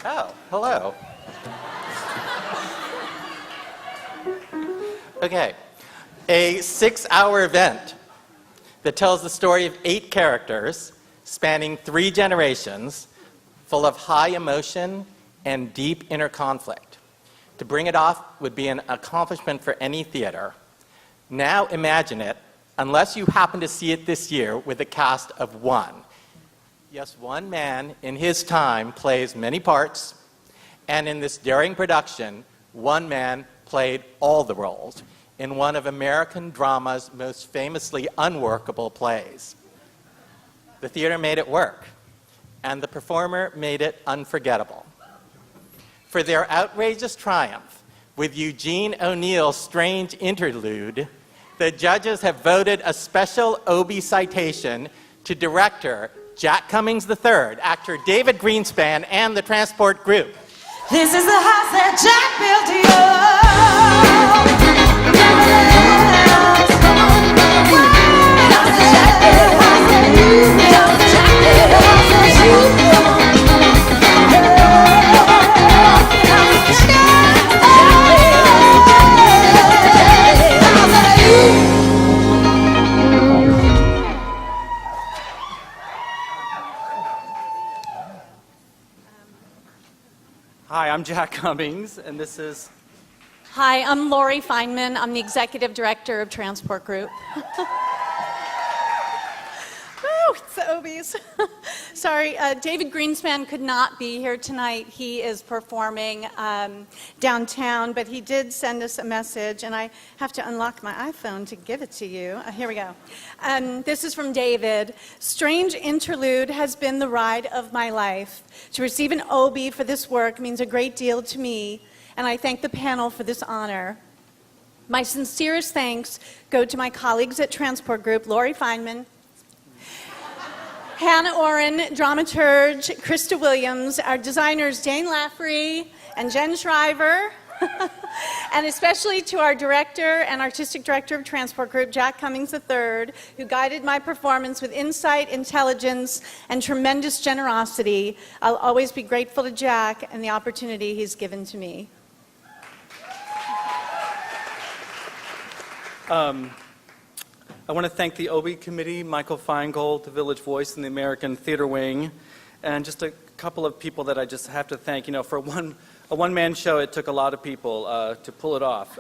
Oh, hello. Okay, a 6-hour event that tells the story of 8 characters spanning 3 generations, full of high emotion and deep inner conflict. To bring it off would be an accomplishment for any theater. Now imagine it, unless you happen to see it this year, with a cast of 1. Yes, one man in his time plays many parts, and in this daring production, one man played all the roles in one of American drama's most famously unworkable plays. The theater made it work, and the performer made it unforgettable. For their outrageous triumph, with Eugene O'Neill's strange interlude, the judges have voted a special OBIE citation to director Jack Cummings III, actor David Greenspan, and the Transport Group. This is the house that Jack built you. Hi, I'm Jack Cummings, and this is... Hi, I'm Lori Feynman. I'm the Executive Director of Transport Group. Woo, it's the OBIEs. Sorry, David Greenspan could not be here tonight. He is performing downtown, but he did send us a message, and I have to unlock my iPhone to give it to you. Here we go. This is from David. Strange interlude has been the ride of my life. To receive an OBIE for this work means a great deal to me, and I thank the panel for this honor. My sincerest thanks go to my colleagues at Transport Group, Lori Feynman, Hannah Oren, dramaturge Krista Williams, our designers Dane Laffrey and Jen Shriver, and especially to our director and artistic director of Transport Group, Jack Cummings III, who guided my performance with insight, intelligence, and tremendous generosity. I'll always be grateful to Jack and the opportunity he's given to me. I want to thank the OBIE Committee, Michael Feingold, the Village Voice, and the American Theater Wing, and just a couple of people that I just have to thank. You know, for a one-man show, it took a lot of people to pull it off.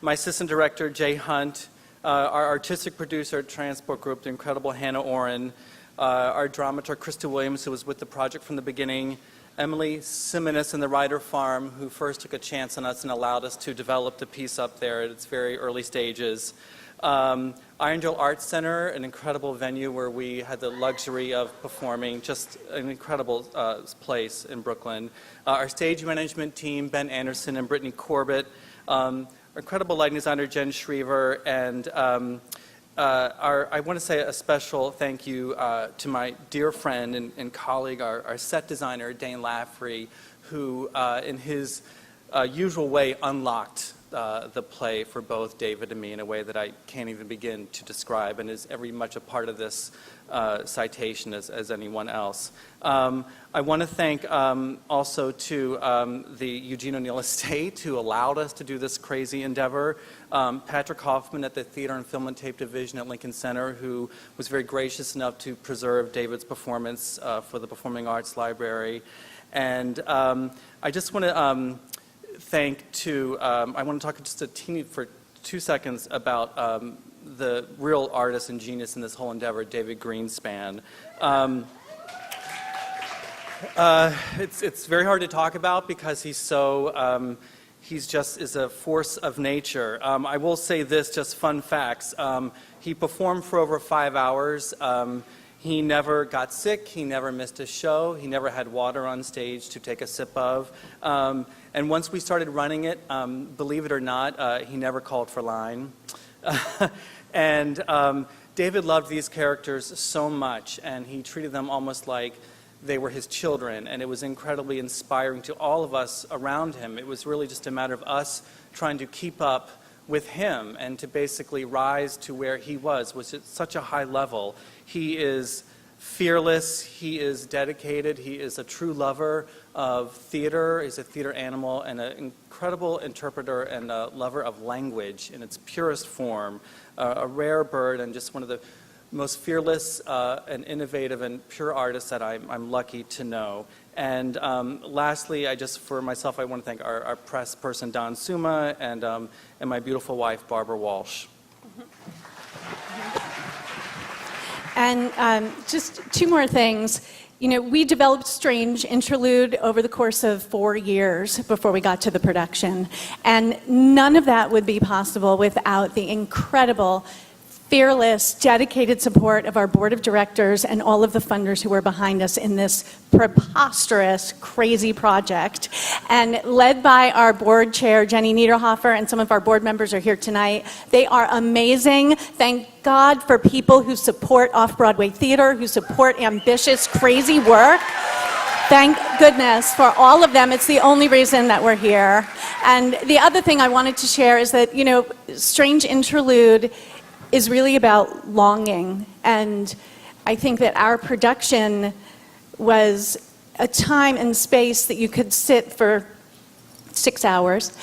My assistant director, Jay Hunt, our artistic producer at Transport Group, the incredible Hannah Oren, our dramaturg, Krista Williams, who was with the project from the beginning, Emily Simonis and the Ryder Farm, who first took a chance on us and allowed us to develop the piece up there at its very early stages. Irondale Arts Center, an incredible venue where we had the luxury of performing, just an incredible place in Brooklyn. Our stage management team, Ben Anderson and Brittany Corbett, our incredible lighting designer, Jen Shriver, and I want to say a special thank you to my dear friend and colleague, our set designer, Dane Laffrey, who in his usual way unlocked the play for both David and me in a way that I can't even begin to describe, and is very much a part of this citation as anyone else. I want to thank also to the Eugene O'Neill Estate, who allowed us to do this crazy endeavor. Patrick Hoffman at the Theater and Film and Tape Division at Lincoln Center, who was very gracious enough to preserve David's performance for the Performing Arts Library. And I just want to I want to talk just a teeny for 2 seconds about the real artist and genius in this whole endeavor, David Greenspan. It's very hard to talk about because he's so, he's just is a force of nature. I will say this, just fun facts. He performed for over 5 hours. He never got sick, he never missed a show, he never had water on stage to take a sip of. And once we started running it, believe it or not, he never called for line. And David loved these characters so much, and he treated them almost like they were his children, and it was incredibly inspiring to all of us around him. It was really just a matter of us trying to keep up with him and to basically rise to where he was at such a high level. He is fearless, he is dedicated, he is a true lover of theater, he's a theater animal, and an incredible interpreter and a lover of language in its purest form, a rare bird and just one of the most fearless and innovative and pure artists that I'm lucky to know. And lastly, for myself, I want to thank our press person, Don Suma, and my beautiful wife, Barbara Walsh. And just two more things. You know, we developed Strange Interlude over the course of 4 years before we got to the production. And none of that would be possible without the incredible, fearless, dedicated support of our board of directors and all of the funders who were behind us in this preposterous, crazy project. And led by our board chair, Jenny Niederhofer, and some of our board members are here tonight. They are amazing. Thank God for people who support off-Broadway theater, who support ambitious, crazy work. Thank goodness for all of them. It's the only reason that we're here. And the other thing I wanted to share is that, you know, Strange Interlude is really about longing. And I think that our production was a time and space that you could sit for 6 hours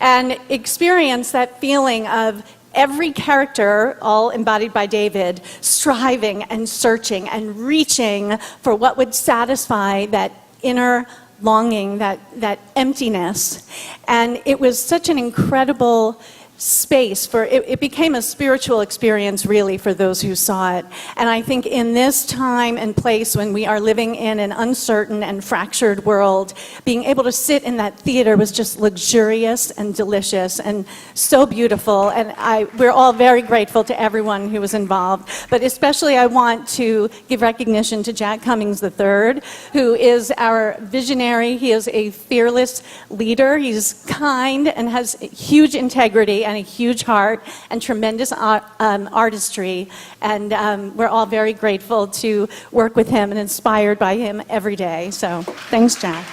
and experience that feeling of every character, all embodied by David, striving and searching and reaching for what would satisfy that inner longing, that emptiness. And it was such an incredible space for it became a spiritual experience really for those who saw it. And I think in this time and place when we are living in an uncertain and fractured world, being able to sit in that theater was just luxurious and delicious and so beautiful. And we're all very grateful to everyone who was involved, but especially I want to give recognition to Jack Cummings III, who is our visionary. He is a fearless leader. He's kind and has huge integrity and a huge heart and tremendous artistry. And we're all very grateful to work with him and inspired by him every day. So thanks, Jack.